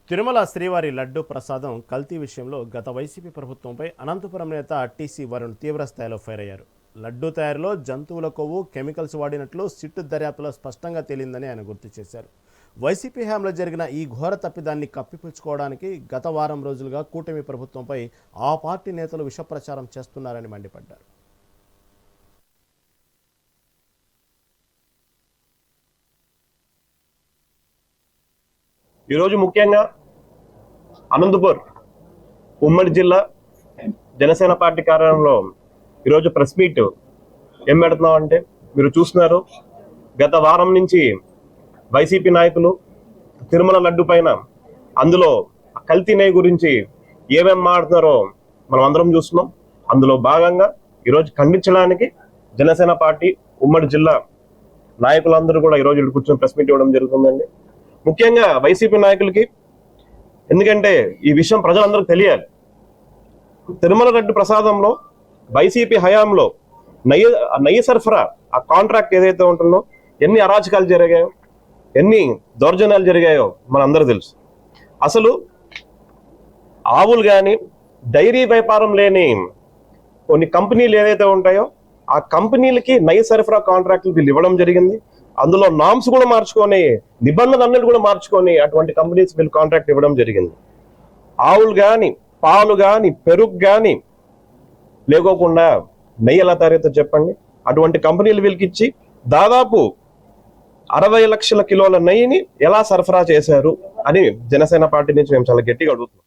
తిరుమల శ్రీవారి లడ్డు ప్రసాదం కల్తీ విషయంలో గత వైసీపీ ప్రభుత్వంపై అనంతపురం నేత టీసీ వరుణ్ తీవ్రస్థాయిలో ఫైర్ అయ్యారు. లడ్డు తయారీలో జంతువుల కొవ్వు, కెమికల్స్ వాడినట్లు సిట్టు దర్యాప్తులో స్పష్టంగా తేలిందని ఆయన గుర్తు చేశారు. వైసీపీ హయాంలో జరిగిన ఈ ఘోర తప్పిదాన్ని కప్పిపుచ్చుకోవడానికి గత వారం రోజులుగా కూటమి ప్రభుత్వంపై ఆ పార్టీ నేతలు విషప్రచారం చేస్తున్నారని మండిపడ్డారు. ఈరోజు ముఖ్యంగా అనంతపూర్ ఉమ్మడి జిల్లా జనసేన పార్టీ కార్యాలయంలో ఈరోజు ప్రెస్ మీట్ ఏం పెడుతున్నాం అంటే, మీరు చూస్తున్నారు, గత వారం నుంచి వైసీపీ నాయకులు తిరుమల లడ్డు పైన అందులో కల్తీ నెయ్యి గురించి ఏమేం మాట్లాడుతున్నారో మనం అందరం చూస్తున్నాం. అందులో భాగంగా ఈరోజు ఖండించడానికి జనసేన పార్టీ ఉమ్మడి జిల్లా నాయకులందరూ కూడా ఈరోజు కూర్చొని ప్రెస్ మీట్ ఇవ్వడం జరుగుతుందండి. ముఖ్యంగా వైసీపీ నాయకులకి, ఎందుకంటే ఈ విషయం ప్రజలందరికీ తెలియాలి. తిరుమల లడ్డు ప్రసాదంలో వైసీపీ హయాంలో నెయ్యి సరఫరా ఆ కాంట్రాక్ట్ ఏదైతే ఉంటుందో ఎన్ని అరాచకాలు జరిగాయో, ఎన్ని దౌర్జన్యాలు జరిగాయో మనందరూ తెలుసు. అసలు ఆవులు కానీ డైరీ వ్యాపారం లేని కొన్ని కంపెనీలు ఏదైతే ఉంటాయో ఆ కంపెనీలకి నెయ్యి సరఫరా కాంట్రాక్టులు వీళ్ళు ఇవ్వడం జరిగింది. అందులో నామ్స్ కూడా మార్చుకొని, నిబంధనలు అన్నిటి కూడా మార్చుకొని అటువంటి కంపెనీస్ వీళ్ళు కాంట్రాక్ట్ ఇవ్వడం జరిగింది. ఆవులు కానీ, పాలు కానీ, పెరుగు కానీ లేకోకుండా నెయ్యి ఎలా తయారైతే చెప్పండి. అటువంటి కంపెనీలు వీళ్ళకి ఇచ్చి దాదాపు 60 లక్షల కిలోల నెయ్యిని ఎలా సరఫరా చేశారు అని జనసేన పార్టీ నుంచి మేము చాలా గట్టిగా అడుగుతున్నాం.